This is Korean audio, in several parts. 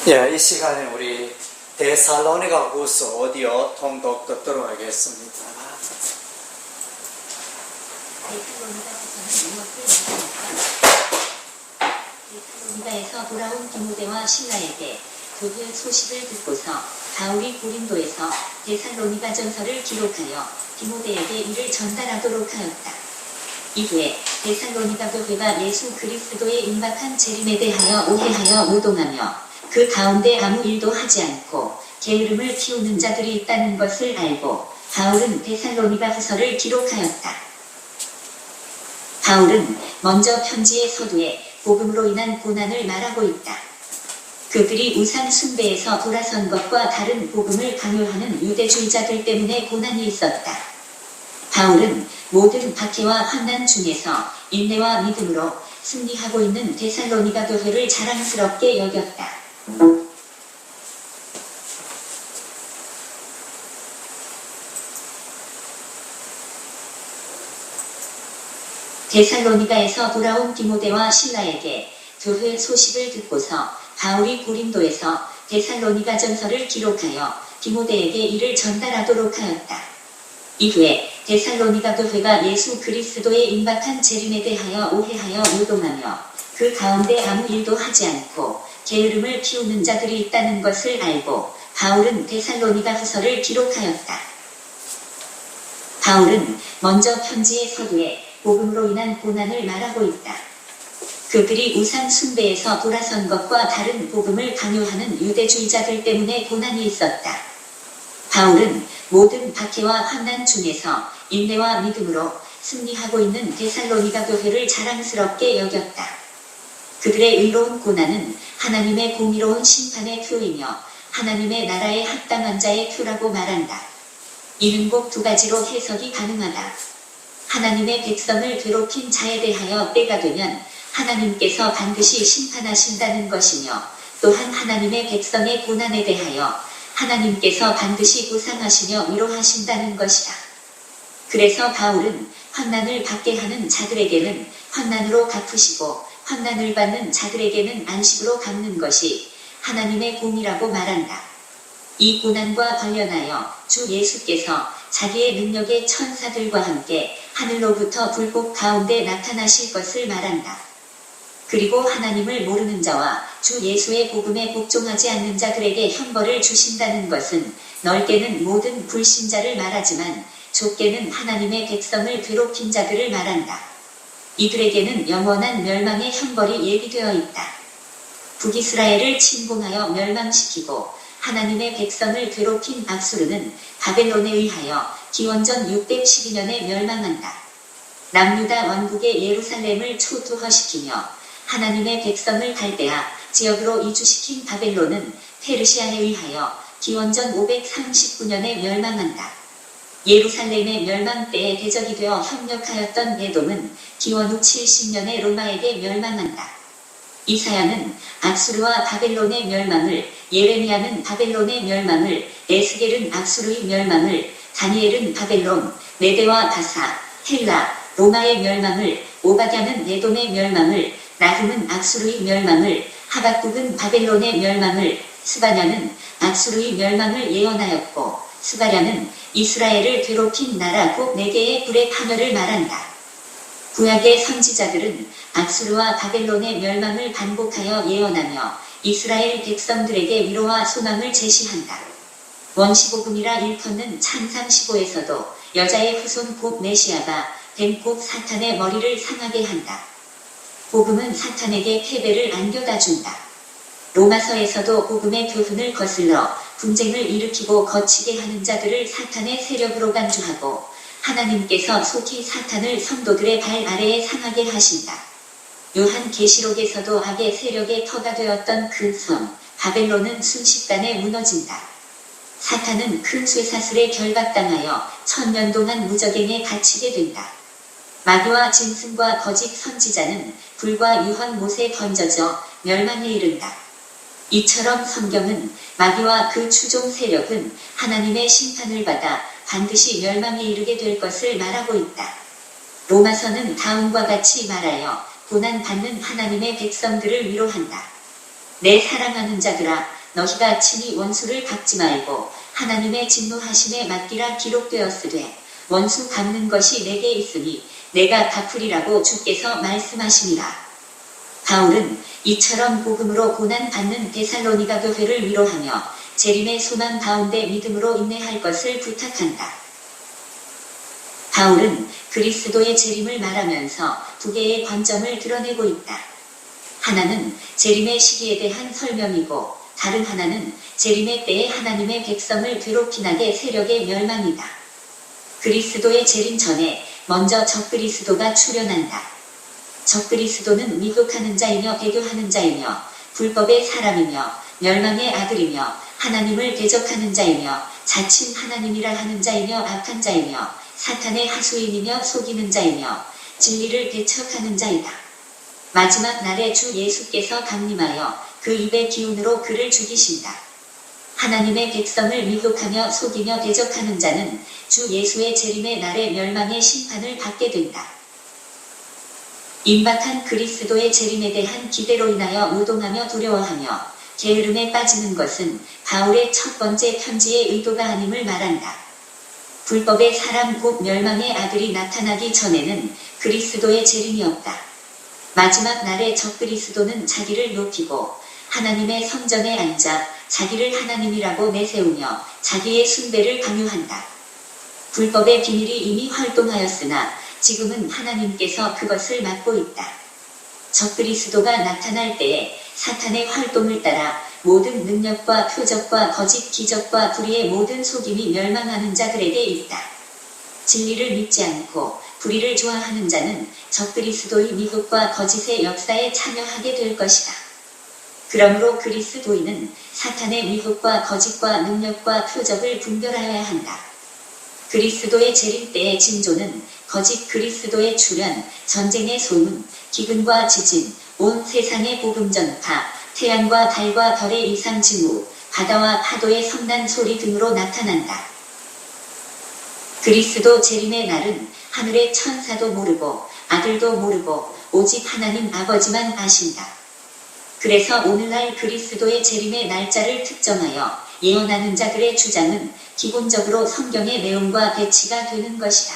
예, 이 시간에 우리 데살로니가 후서 오디오 통독 듣도록 하겠습니다. 데살로니가에서 돌아온 디모데와 실라에게 교회 소식을 듣고서 바울이 고린도에서 데살로니가 전서를 기록하여 디모데에게 이를 전달하도록 하였다. 이후에 데살로니가 교회가 예수 그리스도의 임박한 재림에 대하여 오해하여 노동하며 그 가운데 아무 일도 하지 않고 게으름을 피우는 자들이 있다는 것을 알고 바울은 데살로니가 후서를 기록하였다. 바울은 먼저 편지의 서두에 복음으로 인한 고난을 말하고 있다. 그들이 우상 숭배에서 돌아선 것과 다른 복음을 강요하는 유대주의자들 때문에 고난이 있었다. 바울은 모든 박해와 환난 중에서 인내와 믿음으로 승리하고 있는 데살로니가 교회를 자랑스럽게 여겼다. 데살로니가에서 돌아온 디모데와 실라에게 교회 소식을 듣고서 바울이 고린도에서 데살로니가 전서를 기록하여 디모데에게 이를 전달하도록 하였다. 이후에 데살로니가 교회가 예수 그리스도의 임박한 재림에 대하여 오해하여 노동하며 그 가운데 아무 일도 하지 않고 게으름을 피우는 자들이 있다는 것을 알고 바울은 데살로니가 후서를 기록하였다. 바울은 먼저 편지의 서두에 복음으로 인한 고난을 말하고 있다. 그들이 우상 숭배에서 돌아선 것과 다른 복음을 강요하는 유대주의자들 때문에 고난이 있었다. 바울은 모든 박해와 환난 중에서 인내와 믿음으로 승리하고 있는 데살로니가 교회를 자랑스럽게 여겼다. 그들의 의로운 고난은 하나님의 공의로운 심판의 표이며 하나님의 나라에 합당한 자의 표라고 말한다. 이는 꼭 두 가지로 해석이 가능하다. 하나님의 백성을 괴롭힌 자에 대하여 때가 되면 하나님께서 반드시 심판하신다는 것이며 또한 하나님의 백성의 고난에 대하여 하나님께서 반드시 보상하시며 위로하신다는 것이다. 그래서 바울은 환난을 받게 하는 자들에게는 환난으로 갚으시고 환난을 받는 자들에게는 안식으로 갚는 것이 하나님의 공이라고 말한다. 이 고난과 관련하여 주 예수께서 자기의 능력의 천사들과 함께 하늘로부터 불꽃 가운데 나타나실 것을 말한다. 그리고 하나님을 모르는 자와 주 예수의 복음에 복종하지 않는 자들에게 형벌을 주신다는 것은 넓게는 모든 불신자를 말하지만 좁게는 하나님의 백성을 괴롭힌 자들을 말한다. 이들에게는 영원한 멸망의 형벌이 예비되어 있다. 북이스라엘을 침공하여 멸망시키고 하나님의 백성을 괴롭힌 악수르는 바벨론에 의하여 기원전 612년에 멸망한다. 남유다 왕국의 예루살렘을 초토화시키며 하나님의 백성을 갈대아 지역으로 이주시킨 바벨론은 페르시아에 의하여 기원전 539년에 멸망한다. 예루살렘의 멸망 때에 대적이 되어 협력하였던 에돔은 기원 후 70년에 로마에게 멸망한다. 이사야는 악수르와 바벨론의 멸망을, 예레미야는 바벨론의 멸망을, 에스겔은 악수르의 멸망을, 다니엘은 바벨론, 메대와 바사, 헬라, 로마의 멸망을, 오바댜는 에돔의 멸망을, 나훔은 악수르의 멸망을, 하박국은 바벨론의 멸망을, 스바냐는 악수르의 멸망을 예언하였고 스가랴는 이스라엘을 괴롭힌 나라 곧 4개의 불의 파멸을 말한다. 구약의 선지자들은 악수르와 바벨론의 멸망을 반복하여 예언하며 이스라엘 백성들에게 위로와 소망을 제시한다. 원시복음이라 일컫는 찬상 15에서도 여자의 후손 곧 메시아가 된 곧 사탄의 머리를 상하게 한다. 복음은 사탄에게 패배를 안겨다 준다. 로마서에서도 복음의 교훈을 거슬러 분쟁을 일으키고 거치게 하는 자들을 사탄의 세력으로 간주하고 하나님께서 속히 사탄을 성도들의 발 아래에 상하게 하신다. 요한계시록에서도 악의 세력의 터가 되었던 그 성 바벨론은 순식간에 무너진다. 사탄은 큰 쇠사슬에 결박당하여 1000년 동안 무적행에 갇히게 된다. 마귀와 짐승과 거짓 선지자는 불과 유황 못에 던져져 멸망에 이른다. 이처럼 성경은 마귀와 그 추종 세력은 하나님의 심판을 받아 반드시 멸망에 이르게 될 것을 말하고 있다. 로마서는 다음과 같이 말하여 고난받는 하나님의 백성들을 위로한다. 내 사랑하는 자들아, 너희가 친히 원수를 갚지 말고 하나님의 진노하심에 맡기라. 기록되었으되 원수 갚는 것이 내게 있으니 내가 갚으리라고 주께서 말씀하시니라. 바울은 이처럼 복음으로 고난받는 데살로니가 교회를 위로하며 재림의 소망 가운데 믿음으로 인내할 것을 부탁한다. 바울은 그리스도의 재림을 말하면서 두 개의 관점을 드러내고 있다. 하나는 재림의 시기에 대한 설명이고 다른 하나는 재림의 때에 하나님의 백성을 괴롭히나게 세력의 멸망이다. 그리스도의 재림 전에 먼저 적그리스도가 출현한다. 적그리스도는 미혹하는 자이며 배교하는 자이며 불법의 사람이며 멸망의 아들이며 하나님을 대적하는 자이며 자칭 하나님이라 하는 자이며 악한 자이며 사탄의 하수인이며 속이는 자이며 진리를 배척하는 자이다. 마지막 날에 주 예수께서 강림하여 그 입의 기운으로 그를 죽이신다. 하나님의 백성을 미혹하며 속이며 대적하는 자는 주 예수의 재림의 날에 멸망의 심판을 받게 된다. 임박한 그리스도의 재림에 대한 기대로 인하여 우동하며 두려워하며 게으름에 빠지는 것은 바울의 첫 번째 편지의 의도가 아님을 말한다. 불법의 사람 곧 멸망의 아들이 나타나기 전에는 그리스도의 재림이 없다. 마지막 날에 적그리스도는 자기를 높이고 하나님의 성전에 앉아 자기를 하나님이라고 내세우며 자기의 숭배를 강요한다. 불법의 비밀이 이미 활동하였으나 지금은 하나님께서 그것을 막고 있다. 적그리스도가 나타날 때에 사탄의 활동을 따라 모든 능력과 표적과 거짓 기적과 불의의 모든 속임이 멸망하는 자들에게 있다. 진리를 믿지 않고 불의를 좋아하는 자는 적그리스도의 미혹과 거짓의 역사에 참여하게 될 것이다. 그러므로 그리스도인은 사탄의 미혹과 거짓과 능력과 표적을 분별하여야 한다. 그리스도의 재림 때의 징조는 거짓 그리스도의 출현, 전쟁의 소문, 기근과 지진, 온 세상의 복음 전파, 태양과 달과 별의 이상 징후, 바다와 파도의 성난 소리 등으로 나타난다. 그리스도 재림의 날은 하늘의 천사도 모르고 아들도 모르고 오직 하나님 아버지만 아신다. 그래서 오늘날 그리스도의 재림의 날짜를 특정하여 예언하는 자들의 주장은 기본적으로 성경의 내용과 배치가 되는 것이다.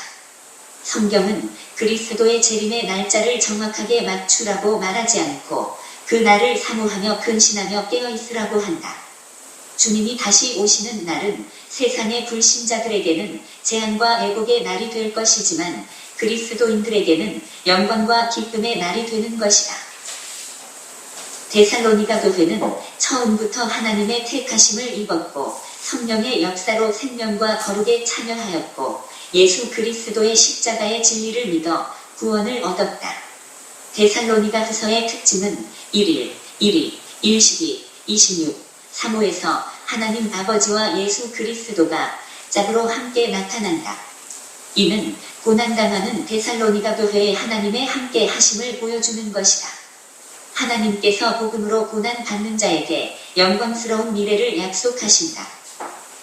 성경은 그리스도의 재림의 날짜를 정확하게 맞추라고 말하지 않고 그 날을 사모하며 근신하며 깨어있으라고 한다. 주님이 다시 오시는 날은 세상의 불신자들에게는 재앙과 애곡의 날이 될 것이지만 그리스도인들에게는 영광과 기쁨의 날이 되는 것이다. 데살로니가 교회는 처음부터 하나님의 택하심을 입었고 성령의 역사로 생명과 거룩에 참여하였고 예수 그리스도의 십자가의 진리를 믿어 구원을 얻었다. 데살로니가 후서의 특징은 1일, 12, 26, 3호에서 하나님 아버지와 예수 그리스도가 짝으로 함께 나타난다. 이는 고난당하는 데살로니가 교회의 하나님의 함께 하심을 보여주는 것이다. 하나님께서 복음으로 고난받는 자에게 영광스러운 미래를 약속하신다.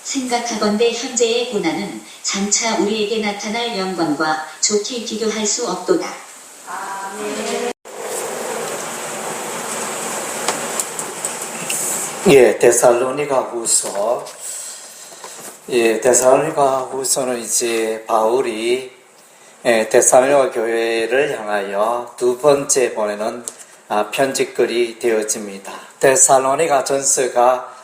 생각하건대 현재의 고난은 장차 우리에게 나타날 영광과 좋게 비교할 수 없도다. 아멘. 데살로니가 후서. 데살로니가 후서는 이제 바울이 데살로니가 교회를 향하여 두 번째 보내는 편지글이 되어집니다. 데살로니가 전서가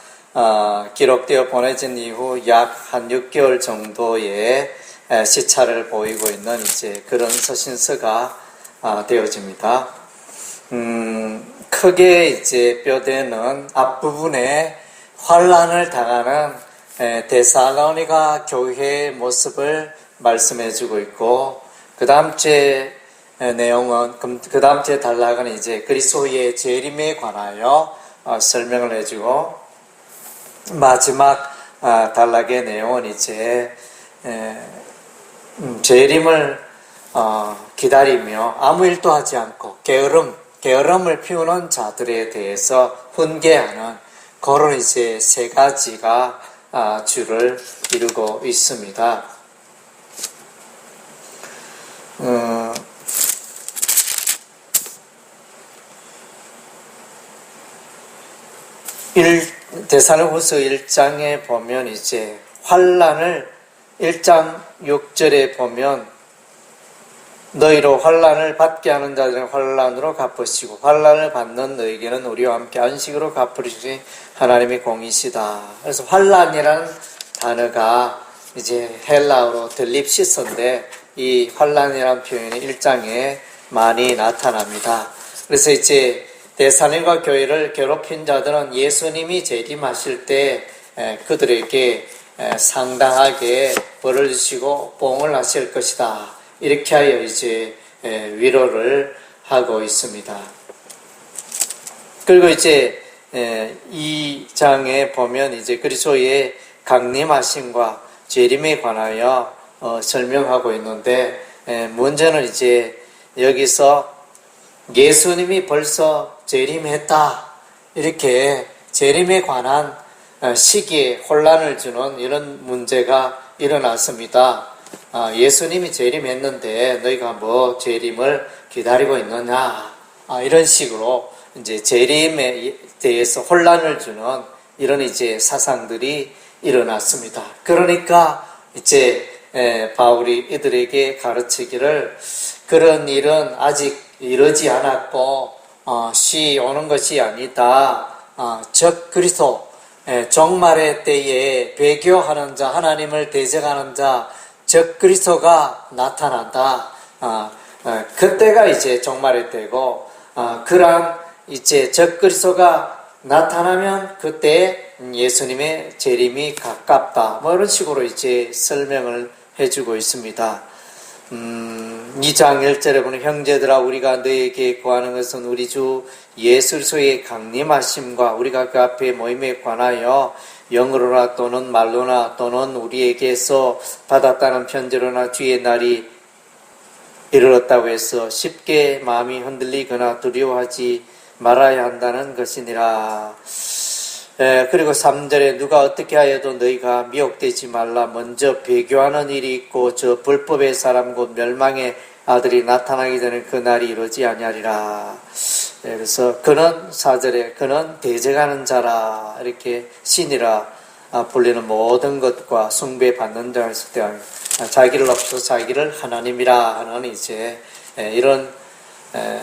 기록되어 보내진 이후 약 한 6개월 정도의 시차를 보이고 있는 이제 그런 서신서가 되어집니다. 크게 이제 뼈대는 앞부분에 환란을 당하는 데살로니가 교회의 모습을 말씀해주고 있고, 그 다음 주에 내용은, 그 다음 주에 단락은 이제 그리스도의 재림에 관하여 설명을 해주고, 마지막 단락의 내용은 이제 재림을 기다리며 아무 일도 하지 않고 게으름을 피우는 자들에 대해서 훈계하는 그런 이제 세 가지가 주를 이루고 있습니다. 데살로니가후서 1장에 보면 이제 환난을 1장 6절에 보면 너희로 환난을 받게 하는 자들은 환난으로 갚으시고 환난을 받는 너희에게는 우리와 함께 안식으로 갚으시니 하나님의 공이시다. 그래서 환난이라는 단어가 이제 헬라어로 들립시서인데 이 환난이라는 표현이 1장에 많이 나타납니다. 그래서 이제 데살로니가 교회를 괴롭힌 자들은 예수님이 재림하실 때 그들에게 상당하게 벌을 주시고 보응을 하실 것이다. 이렇게 하여 이제 위로를 하고 있습니다. 그리고 이제 이 장에 보면 이제 그리스도의 강림하심과 재림에 관하여 설명하고 있는데 문제는 이제 여기서 예수님이 벌써 재림했다 이렇게 재림에 관한 시기에 혼란을 주는 이런 문제가 일어났습니다. 예수님이 재림했는데 너희가 뭐 재림을 기다리고 있느냐 이런 식으로 이제 재림에 대해서 혼란을 주는 이런 이제 사상들이 일어났습니다. 그러니까 이제 바울이 이들에게 가르치기를 그런 일은 아직 이르지 않았고 시 오는 것이 아니다. 즉 그리스도 종말의 때에 배교하는 자 하나님을 대적하는 자 즉 그리스도가 나타난다. 그때가 이제 종말의 때고 그러한 이제 즉 그리스도가 나타나면 그때 예수님의 재림이 가깝다. 뭐 이런 식으로 이제 설명을 해주고 있습니다. 2장 1절에 보면 형제들아 우리가 너희에게 구하는 것은 우리 주 예수 그리스도의 강림하심과 우리가 그 앞에 모임에 관하여 영으로나 또는 말로나 또는 우리에게서 받았다는 편지로나 주의 날이 이르렀다고 해서 쉽게 마음이 흔들리거나 두려워하지 말아야 한다는 것이니라. 그리고 3절에 누가 어떻게 하여도 너희가 미혹되지 말라. 먼저 배교하는 일이 있고 저 불법의 사람 곧 멸망의 아들이 나타나기 전에 그 날이 이르지 아니하리라. 그래서 그는 4절에 그는 대적하는 자라 이렇게 신이라 불리는 모든 것과 숭배받는 자가 있을 때 자기를 없어 자기를 하나님이라 하는 이제 이런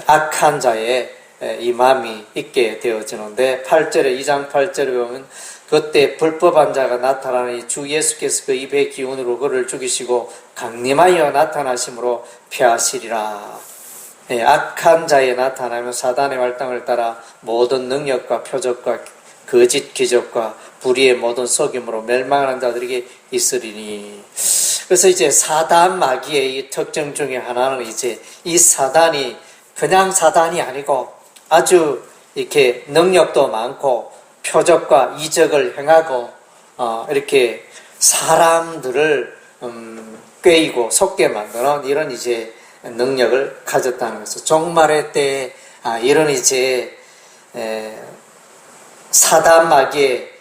악한 자의 이 마음이 있게 되어지는데 8절에 2장 8절에 보면 그때 불법한 자가 나타나니 주 예수께서 그 입의 기운으로 그를 죽이시고 강림하여 나타나심으로 폐하시리라. 악한 자에 나타나면 사단의 활동을 따라 모든 능력과 표적과 거짓 기적과 불의의 모든 속임으로 멸망하는 자들에게 있으리니. 그래서 이제 사단 마귀의 이 특징 중에 하나는 이제 이 사단이 그냥 사단이 아니고 아주 이렇게 능력도 많고 표적과 이적을 행하고 이렇게 사람들을 꾀이고 속게 만드는 이런 이제 능력을 가졌다는 것을 종말의 때에 이런 이제 사단 마귀의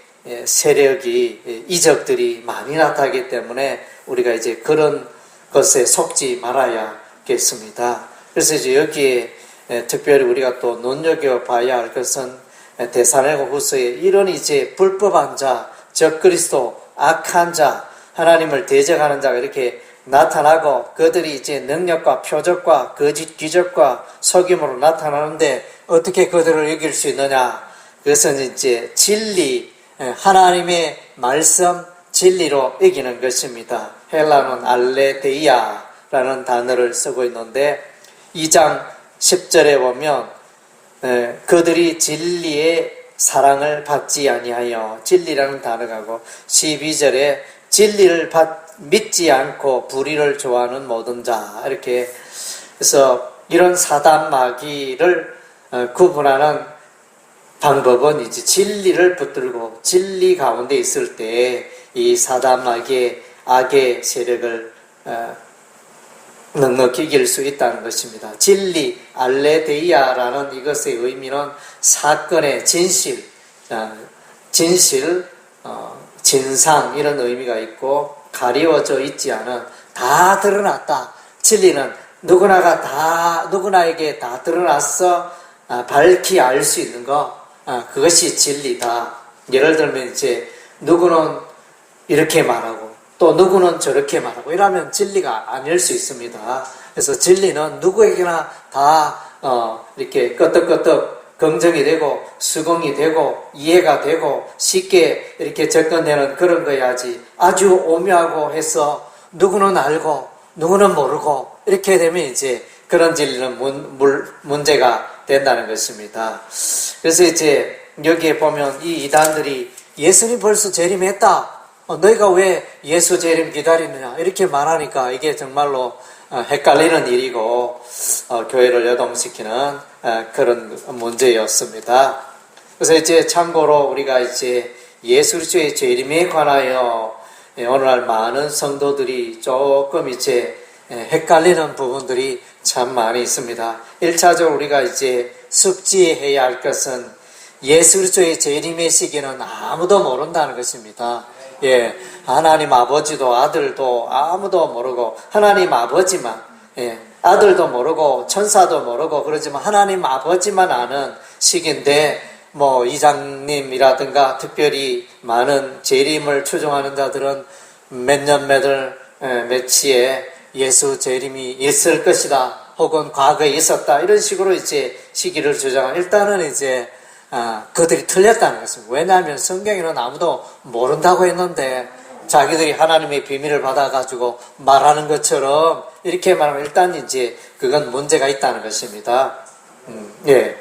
세력이 이적들이 많이 나타나기 때문에 우리가 이제 그런 것에 속지 말아야겠습니다. 그래서 이제 여기에 특별히 우리가 또 눈여겨봐야 할 것은 데살로니가후서에 이런 이제 불법한 자, 적 그리스도, 악한 자, 하나님을 대적하는 자가 이렇게 나타나고 그들이 이제 능력과 표적과 거짓 기적과 속임으로 나타나는데 어떻게 그들을 이길 수 있느냐? 그것은 이제 진리, 하나님의 말씀, 진리로 이기는 것입니다. 헬라는 알레데이아라는 단어를 쓰고 있는데 2장 10절에 보면 그들이 진리의 사랑을 받지 아니하여 진리라는 단어가고 12절에 진리를 믿지 않고 불의를 좋아하는 모든 자 이렇게 해서 이런 사단 마귀를 구분하는 방법은 이제 진리를 붙들고 진리 가운데 있을 때 이 사단 마귀의 악의 세력을 넉넉히 이길 수 있다는 것입니다. 진리, 알레데이아라는 이것의 의미는 사건의 진실, 진상 이런 의미가 있고 가리워져 있지 않은 다 드러났다. 진리는 누구나에게 다 드러났어 밝히 알 수 있는 것 그것이 진리다. 예를 들면 이제 누구는 이렇게 말하고 또 누구는 저렇게 말하고 이러면 진리가 아닐 수 있습니다. 그래서 진리는 누구에게나 다 이렇게 끄떡끄떡 긍정이 되고 수긍이 되고 이해가 되고 쉽게 이렇게 접근되는 그런 거야지, 아주 오묘하고 해서 누구는 알고 누구는 모르고 이렇게 되면 이제 그런 진리는 문제가 된다는 것입니다. 그래서 이제 여기에 보면 이 이단들이 예수님 벌써 재림했다, 너희가 왜 예수 재림 기다리느냐 이렇게 말하니까 이게 정말로 헷갈리는 일이고 교회를 여동시키는 그런 문제였습니다. 그래서 이제 참고로 우리가 이제 예수 그리스도의 재림에 관하여 오늘날 많은 성도들이 조금 이제 헷갈리는 부분들이 참 많이 있습니다. 1차적으로 우리가 이제 숙지해야 할 것은 예수 그리스도의 재림의 시기는 아무도 모른다는 것입니다. 예, 하나님 아버지도 아들도 아무도 모르고 하나님 아버지만, 아들도 모르고 천사도 모르고 그러지만 하나님 아버지만 아는 시기인데, 뭐 이장님이라든가 특별히 많은 재림을 추종하는 자들은 몇 년 몇치에 예수 재림이 있을 것이다 혹은 과거에 있었다 이런 식으로 이제 시기를 주장하는, 일단은 이제 그들이 틀렸다는 것입니다. 왜냐하면 성경에는 아무도 모른다고 했는데 자기들이 하나님의 비밀을 받아가지고 말하는 것처럼 이렇게 말하면 일단 이제 그건 문제가 있다는 것입니다. 예.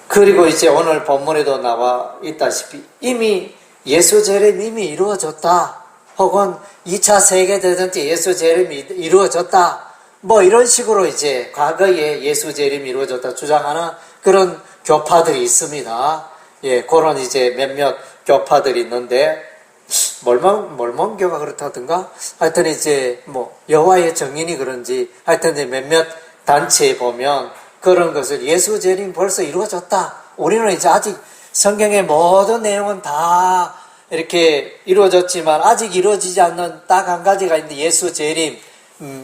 그리고 이제 오늘 본문에도 나와 있다시피 이미 예수 재림이 이미 이루어졌다 혹은 2차 세계대전 때 예수 재림이 이루어졌다 뭐 이런 식으로 이제 과거에 예수 재림이 이루어졌다 주장하는 그런 교파들이 있습니다. 예, 그런 이제 몇몇 교파들이 있는데, 몰몬교가 그렇다든가, 하여튼 이제 뭐, 여호와의 정인이 그런지, 하여튼 이제 몇몇 단체에 보면 그런 것을 예수 재림이 벌써 이루어졌다. 우리는 이제 아직 성경의 모든 내용은 다 이렇게 이루어졌지만, 아직 이루어지지 않는 딱 한 가지가 있는데, 예수 재림,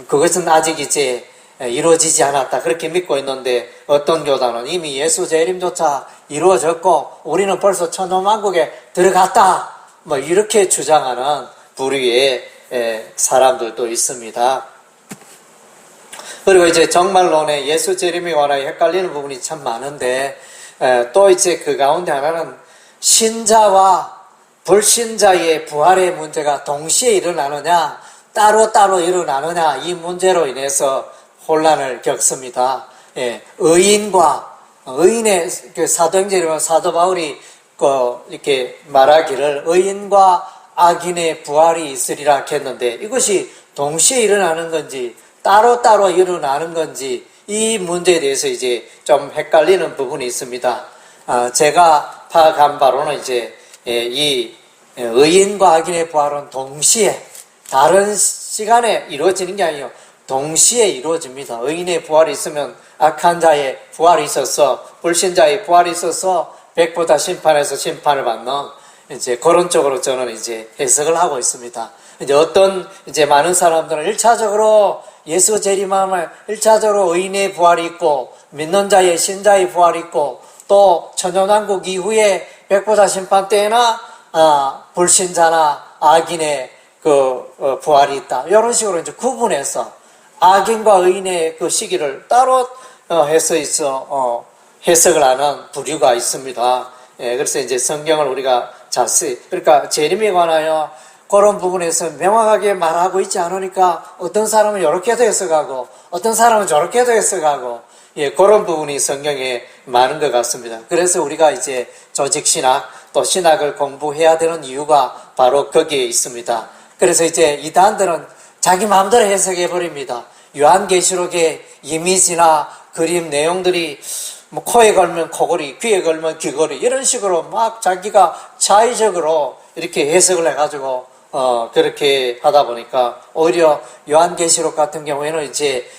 그것은 아직 이제 이루어지지 않았다 그렇게 믿고 있는데, 어떤 교단은 이미 예수 재림조차 이루어졌고 우리는 벌써 천년왕국에 들어갔다 뭐 이렇게 주장하는 부류의 사람들도 있습니다. 그리고 이제 정말론에 예수 재림에 관하여 헷갈리는 부분이 참 많은데, 또 이제 그 가운데 하나는 신자와 불신자의 부활의 문제가 동시에 일어나느냐 따로따로 일어나느냐 이 문제로 인해서 혼란을 겪습니다. 예, 의인의 그 사도행전에 사도 바울이 이렇게 말하기를 의인과 악인의 부활이 있으리라 했는데, 이것이 동시에 일어나는 건지 따로따로 일어나는 건지 이 문제에 대해서 이제 좀 헷갈리는 부분이 있습니다. 제가 파악한 바로는 이제 이 의인과 악인의 부활은 동시에 다른 시간에 이루어지는 게 아니에요. 동시에 이루어집니다. 의인의 부활이 있으면 악한 자의 부활이 있어서, 불신자의 부활이 있어서 백보다 심판에서 심판을 받는 이제 그런 쪽으로 저는 이제 해석을 하고 있습니다. 이제 어떤 이제 많은 사람들은 1차적으로 예수 재림하면 1차적으로 의인의 부활이 있고 믿는 자의 신자의 부활이 있고 또 천년왕국 이후에 백보다 심판 때나 불신자나 악인의 그 부활이 있다. 이런 식으로 이제 구분해서 악인과 의인의 그 시기를 따로 해서 해석을 하는 부류가 있습니다. 예, 그래서 이제 성경을 우리가 자세히, 그러니까 재림에 관하여 그런 부분에서 명확하게 말하고 있지 않으니까 어떤 사람은 이렇게도 해석하고 어떤 사람은 저렇게도 해석하고, 예, 그런 부분이 성경에 많은 것 같습니다. 그래서 우리가 이제 조직신학 또 신학을 공부해야 되는 이유가 바로 거기에 있습니다. 그래서 이제 이단들은 자기 마음대로 해석해버립니다. 요한계시록의 이미지나 그림 내용들이 뭐 코에 걸면 코걸이, 귀에 걸면 귀걸이 이런 식으로 막 자기가 자의적으로 이렇게 해석을 해가지고 그렇게 하다 보니까 오히려 요한계시록 같은 경우에는 이제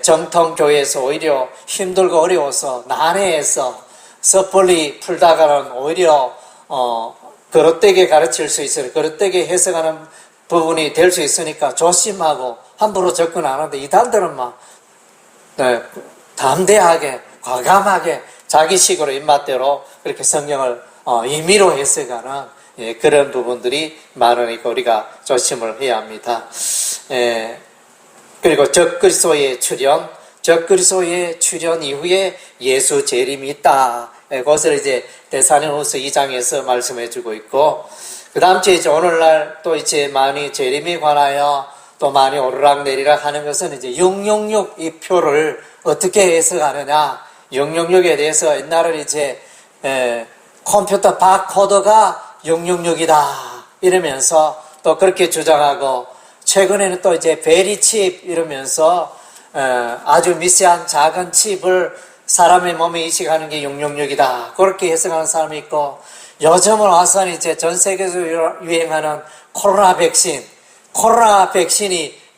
정통교회에서 오히려 힘들고 어려워서 난해해서 섣불리 풀다가는 오히려 그릇되게 가르칠 수 있어요. 그릇되게 해석하는 부분이 될 수 있으니까 조심하고 함부로 접근 안 하는데, 이단들은 막 담대하게 과감하게 자기식으로 입맛대로 그렇게 성경을 임의로 해석하는 그런 부분들이 많으니까 우리가 조심을 해야 합니다. 그리고 적그리스도의 출현 이후에 예수 재림이 있다. 그것을 이제 데살로니가후서 2장에서 말씀해주고 있고, 그 다음 주에 이제 오늘날 또 이제 많이 재림에 관하여 또 많이 오르락내리락 하는 것은 이제 666 이 표를 어떻게 해석하느냐. 666에 대해서 옛날에 이제 컴퓨터 바코드가 666이다 이러면서 또 그렇게 주장하고, 최근에는 또 이제 베리칩 이러면서 아주 미세한 작은 칩을 사람의 몸에 이식하는 게 666이다 그렇게 해석하는 사람이 있고, 요즘은 와서는 이제 전 세계에서 유행하는 코로나 백신이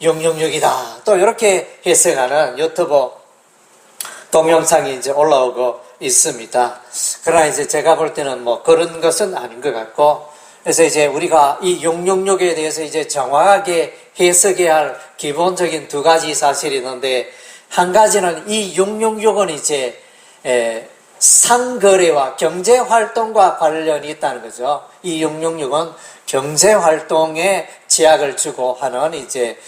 666이다 또 이렇게 해석하는 유튜브 동영상이 이제 올라오고 있습니다. 그러나 이제 제가 볼 때는 뭐 그런 것은 아닌 것 같고, 그래서 이제 우리가 이 666에 대해서 이제 정확하게 해석해야 할 기본적인 두 가지 사실이 있는데, 한 가지는 이 666은 이제 상거래와 경제활동과 관련이 있다는 거죠. 이 666은 경제활동에 제약을 주고 하는 이제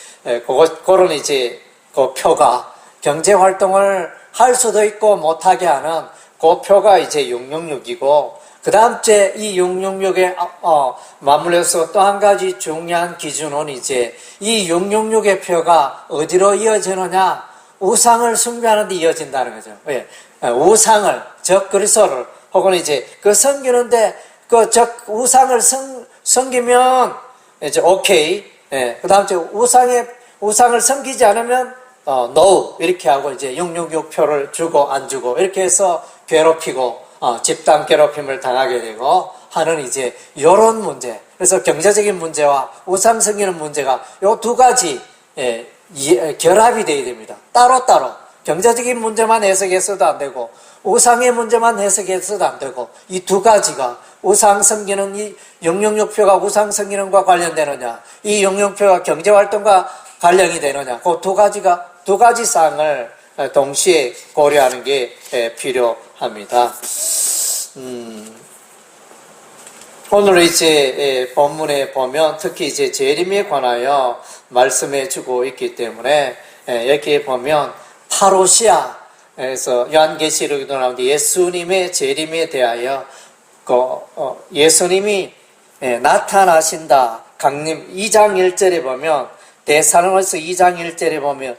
그런 이제 그 표가 경제활동을 할 수도 있고 못하게 하는 그 표가 이제 666이고, 그 다음 주에 이 666에 맞물려서 또 한 가지 중요한 기준은 이제 이 666의 표가 어디로 이어지느냐, 우상을 숭배하는 데 이어진다는 거죠. 왜? 우상을, 적그리스도를 혹은 이제 그 섬기는데 그 우상을 섬기면 이제 오케이. 그 다음 주에 우상을 섬기지 않으면 no 이렇게 하고 이제 666표를 주고 안 주고 이렇게 해서 괴롭히고 집단 괴롭힘을 당하게 되고 하는 이제 이런 문제. 그래서 경제적인 문제와 우상 섬기는 문제가 요 두 가지 결합이 되어야 됩니다. 따로따로 경제적인 문제만 해석해서도 안 되고 우상의 문제만 해석해서도 안 되고, 이 두 가지가 우상 섬기는 이 666표가 우상 섬기는 것과 관련되느냐, 이 666표가 경제활동과 관련이 되느냐, 그 두 가지 사항을 동시에 고려하는 게 필요합니다. 오늘 이제 본문에 보면 특히 이제 재림에 관하여 말씀해 주고 있기 때문에 여기에 보면 파로시아에서 요한계시록에도 나오는데 예수님의 재림에 대하여 예수님이 나타나신다. 강림 2장 1절에 보면, 데살로니가서 2장 1절에 보면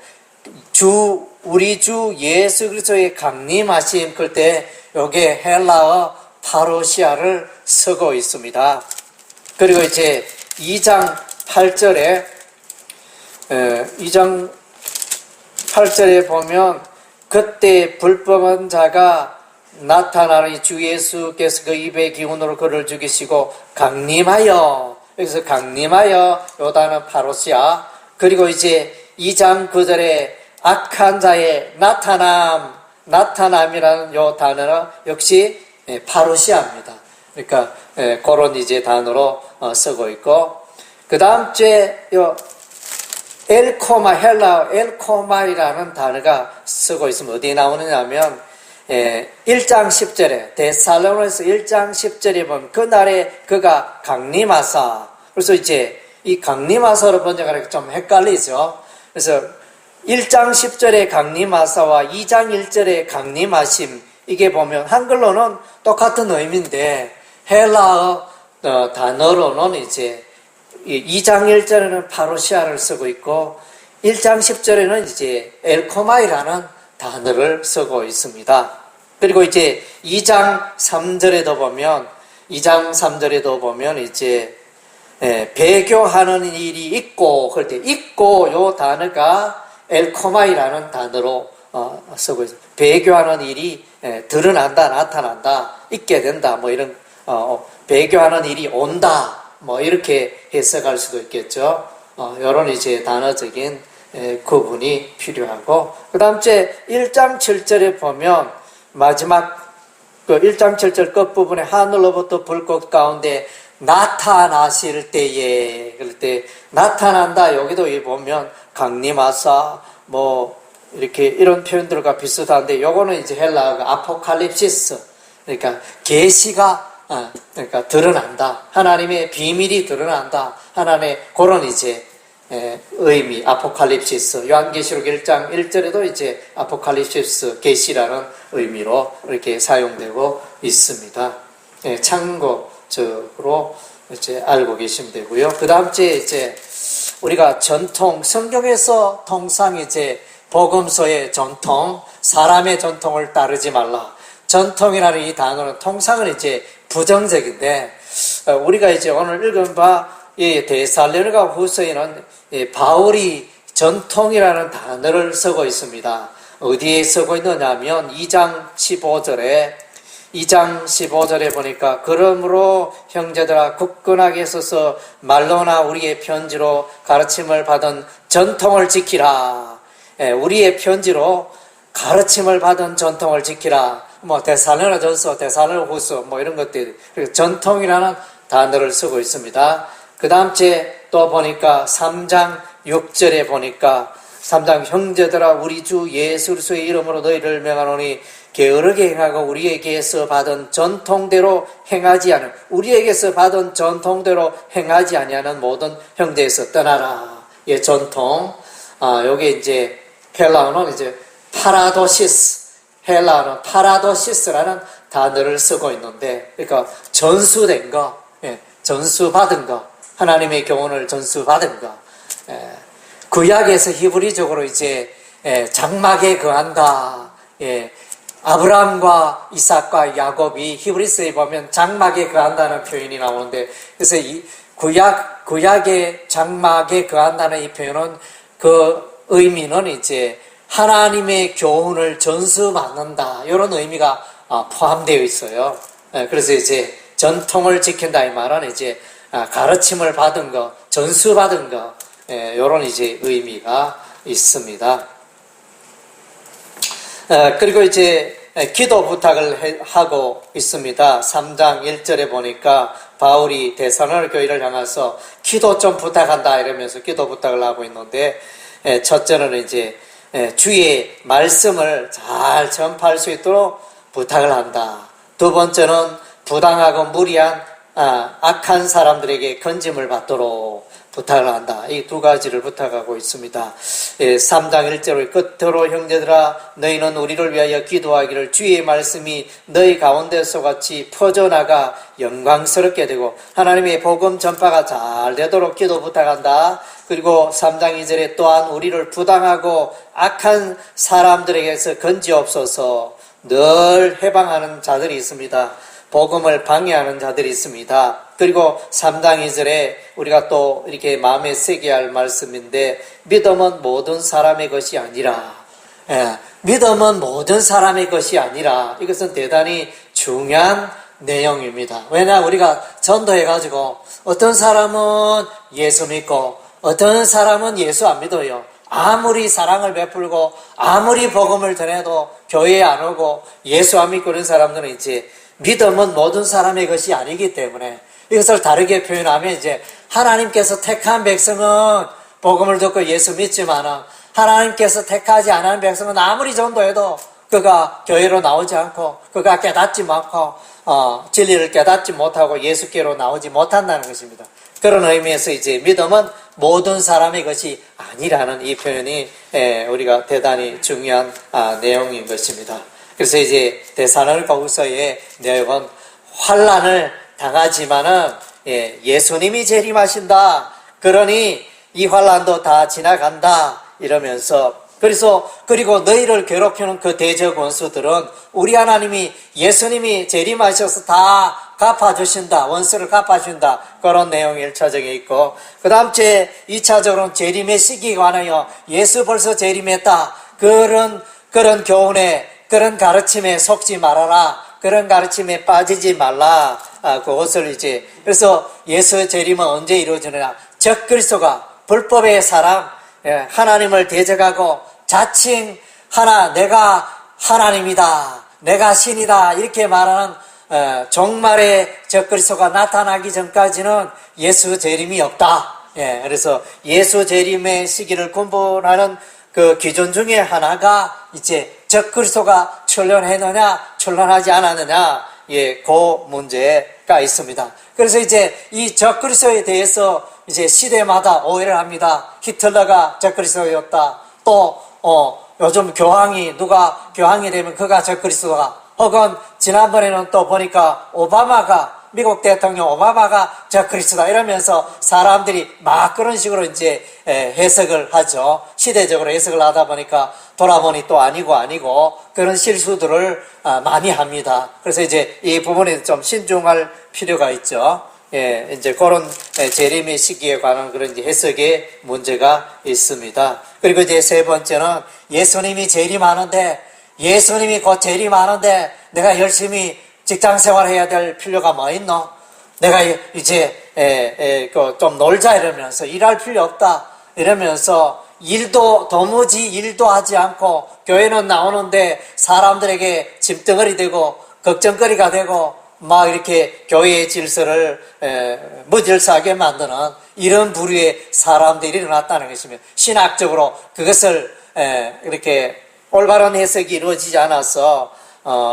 우리 주 예수 그리스도의 강림하심, 그때 요게 헬라어 파로시아를 쓰고 있습니다. 그리고 이제 2장 8절에 보면 그때 불법한 자가 나타나니 주 예수께서 그 입의 기운으로 그를 죽이시고 강림하여, 여기서 강림하여 요 단어 파로시아. 그리고 이제 2장 9절에 악한 자의 나타남이라는 요 단어는 역시 파루시아입니다. 그러니까 그런 이제 단어로 쓰고 있고, 그 다음 주에 요 헬라어 엘코마이라는 단어가 쓰고 있으면 어디에 나오느냐면 1장 10절에 데살로니가서 1장 10절에 보면 그날에 그가 강림하사. 그래서 이제 이 강림하사로 번역하니까 좀 헷갈리죠. 그래서 1장 10절에 강림하사와 2장 1절에 강림하심, 이게 보면 한글로는 똑같은 의미인데 헬라어 단어로는 이제 2장 1절에는 파루시아를 쓰고 있고 1장 10절에는 이제 엘코마이라는 단어를 쓰고 있습니다. 그리고 이제 2장 3절에도 보면 이제 배교하는 일이 있고, 그럴 때 있고 요 단어가 엘코마이라는 단어로 쓰고 있습니다. 배교하는 일이 드러난다, 나타난다, 있게 된다, 뭐 이런 배교하는 일이 온다, 뭐 이렇게 해석할 수도 있겠죠. 이런 이제 단어적인 구분이 필요하고, 그 다음 주에 1장 7절에 보면 마지막 그 1장 7절 끝부분에 하늘로부터 불꽃 가운데 나타나실 때에, 그럴 때 나타난다, 여기도 보면 강림하사 뭐 이렇게 이런 표현들과 비슷한데, 요거는 이제 헬라어가 아포칼립시스, 그러니까 계시가 그러니까 드러난다. 하나님의 비밀이 드러난다. 하나님의 그런 이제 의미, 아포칼립시스, 요한계시록 1장 1절에도 이제 아포칼립시스, 계시라는 의미로 이렇게 사용되고 있습니다. 참고적으로 이제 알고 계시면 되고요. 그 다음 주에 이제 우리가 전통, 성경에서 통상 이제 복음서의 전통, 사람의 전통을 따르지 말라. 전통이라는 이 단어는 통상은 이제 부정적인데, 우리가 이제 오늘 읽은 바, 이 데살로니가 후서에는 바울이 전통이라는 단어를 쓰고 있습니다. 어디에 쓰고 있느냐면 2장 15절에 보니까 그러므로 형제들아 굳건하게 서서 말로나 우리의 편지로 가르침을 받은 전통을 지키라. 우리의 편지로 가르침을 받은 전통을 지키라. 뭐 데살로니가전서, 데살로니가후서 뭐 이런 것들, 전통이라는 단어를 쓰고 있습니다. 그 다음 주에 또 보니까 3장 6절에 보니까 3장 형제들아 우리 주 예수 그리스도의 이름으로 너희를 명하노니 게으르게 행하고 우리에게서 받은 전통대로 행하지 않은, 우리에게서 받은 전통대로 행하지 아니하는 모든 형제에서 떠나라. 예, 전통. 요게 이제 헬라어는 이제 파라도시스, 헬라어는 파라도시스라는 단어를 쓰고 있는데, 그러니까 전수된 거, 전수받은 거, 하나님의 교훈을 전수받은 거. 구약에서 히브리적으로 이제 장막에 거한다. 아브라함과 이삭과 야곱이 히브리서에 보면 장막에 거한다는 표현이 나오는데, 그래서 이 구약의 장막에 거한다는 이 표현은 그 의미는 이제 하나님의 교훈을 전수받는다, 이런 의미가 포함되어 있어요. 그래서 이제 전통을 지킨다 이 말은 이제 가르침을 받은 거, 전수받은 거, 이런 이제 의미가 있습니다. 그리고 이제 기도 부탁을 하고 있습니다. 3장 1절에 보니까 바울이 데살로니가 교회를 향해서 기도 좀 부탁한다 이러면서 기도 부탁을 하고 있는데, 첫째는 이제 주의 말씀을 잘 전파할 수 있도록 부탁을 한다. 두 번째는 부당하고 무리한 악한 사람들에게 건짐을 받도록 부탁을 한다. 이 두 가지를 부탁하고 있습니다. 3장 1절의 끝으로 형제들아 너희는 우리를 위하여 기도하기를 주의 말씀이 너희 가운데서 같이 퍼져나가 영광스럽게 되고 하나님의 복음 전파가 잘 되도록 기도 부탁한다. 그리고 3장 2절에 또한 우리를 부당하고 악한 사람들에게서 건지옵소서. 늘 해방하는 자들이 있습니다. 복음을 방해하는 자들이 있습니다. 그리고 3장 2절에 우리가 또 이렇게 마음에 새게 할 말씀인데, 믿음은 모든 사람의 것이 아니라, 믿음은 모든 사람의 것이 아니라, 이것은 대단히 중요한 내용입니다. 왜냐, 우리가 전도해가지고 어떤 사람은 예수 믿고 어떤 사람은 예수 안 믿어요. 아무리 사랑을 베풀고 아무리 복음을 전해도 교회에 안 오고 예수 안 믿고 그런 사람들은 이제 믿음은 모든 사람의 것이 아니기 때문에, 이것을 다르게 표현하면 이제 하나님께서 택한 백성은 복음을 듣고 예수 믿지만은 하나님께서 택하지 않은 백성은 아무리 전도해도 그가 교회로 나오지 않고 그가 깨닫지 않고 진리를 깨닫지 못하고 예수께로 나오지 못한다는 것입니다. 그런 의미에서 이제 믿음은 모든 사람의 것이 아니라는 이 표현이 우리가 대단히 중요한 내용인 것입니다. 그래서 이제 데살로니가후서의 내용은 환난을 당하지만은 예수님이 재림하신다. 그러니 이 환난도 다 지나간다. 이러면서 그리고 너희를 괴롭히는 그 대적 원수들은 우리 하나님이 예수님이 재림하셔서 다 갚아주신다. 원수를 갚아준다. 그런 내용이 1차적에 있고, 그 다음 주에 2차적으로는 재림의 시기에 관하여 예수 벌써 재림했다. 그런 교훈에, 그런 가르침에 속지 말아라. 그런 가르침에 빠지지 말라. 그것을 이제, 그래서 예수 재림은 언제 이루어지느냐. 적그리스도가 불법의 사람, 하나님을 대적하고 자칭 내가 하나님이다, 내가 신이다 이렇게 말하는 종말의 적그리스도가 나타나기 전까지는 예수 재림이 없다. 그래서 예수 재림의 시기를 구분하는 그 기준 중에 하나가 이제 적그리스도가 출현했느냐 출현하지 않았느냐, 그 문제에 오해가 있습니다. 그래서 이제 이 적그리스도에 대해서 이제 시대마다 오해를 합니다. 히틀러가 적그리스도였다. 또 요즘 누가 교황이 되면 그가 적그리스도가, 혹은 지난번에는 또 보니까 미국 대통령 오바마가 적그리스도다 이러면서 사람들이 막 그런 식으로 이제 해석을 하죠. 시대적으로 해석을 하다 보니까 돌아보니 또 아니고 그런 실수들을 많이 합니다. 그래서 이제 이 부분에 좀 신중할 필요가 있죠. 예, 이제 그런 재림의 시기에 관한 그런 이제 해석에 문제가 있습니다. 그리고 이제 세 번째는 예수님이 곧 재림하는데 내가 열심히 직장 생활해야 될 필요가 뭐 있노? 내가 이제 좀 놀자 이러면서 일할 필요 없다 이러면서 도무지 일도 하지 않고 교회는 나오는데 사람들에게 짐덩어리 되고 걱정거리가 되고 막 이렇게 교회의 질서를 무질서하게 만드는 이런 부류의 사람들이 일어났다는 것이며, 신학적으로 그것을 이렇게 올바른 해석이 이루어지지 않아서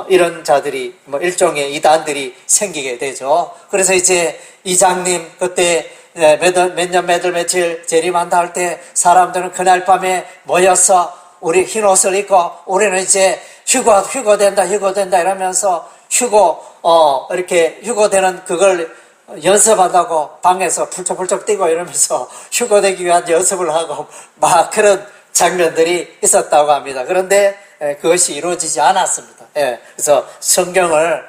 이런 자들이 일종의 이단들이 생기게 되죠. 그래서 이제 이장님 그때 며칠 재림한다 할 때 사람들은 그날 밤에 모여서 우리 흰 옷을 입고 우리는 이제 휴거된다 이러면서 이렇게 휴거되는 그걸 연습한다고 방에서 풀쩍풀쩍 뛰고 이러면서 휴거되기 위한 연습을 하고 막 그런 장면들이 있었다고 합니다. 그런데 그것이 이루어지지 않았습니다. 그래서 성경을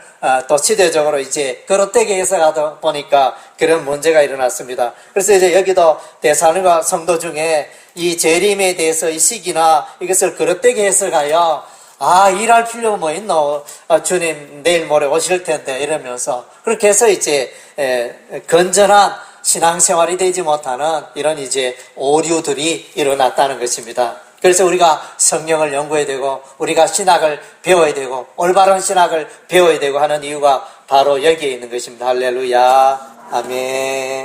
또 시대적으로 이제 그릇되게 해석하다 보니까 그런 문제가 일어났습니다. 그래서 이제 여기도 데살로니가 성도 중에 이 재림에 대해서 이 시기나 이것을 그릇되게 해석하여 일할 필요가 뭐 있노? 주님 내일 모레 오실 텐데 이러면서 그렇게 해서 이제 건전한 신앙생활이 되지 못하는 이런 이제 오류들이 일어났다는 것입니다. 그래서 우리가 성경을 연구해야 되고 우리가 신학을 배워야 되고 올바른 신학을 배워야 되고 하는 이유가 바로 여기에 있는 것입니다. 할렐루야. 아멘.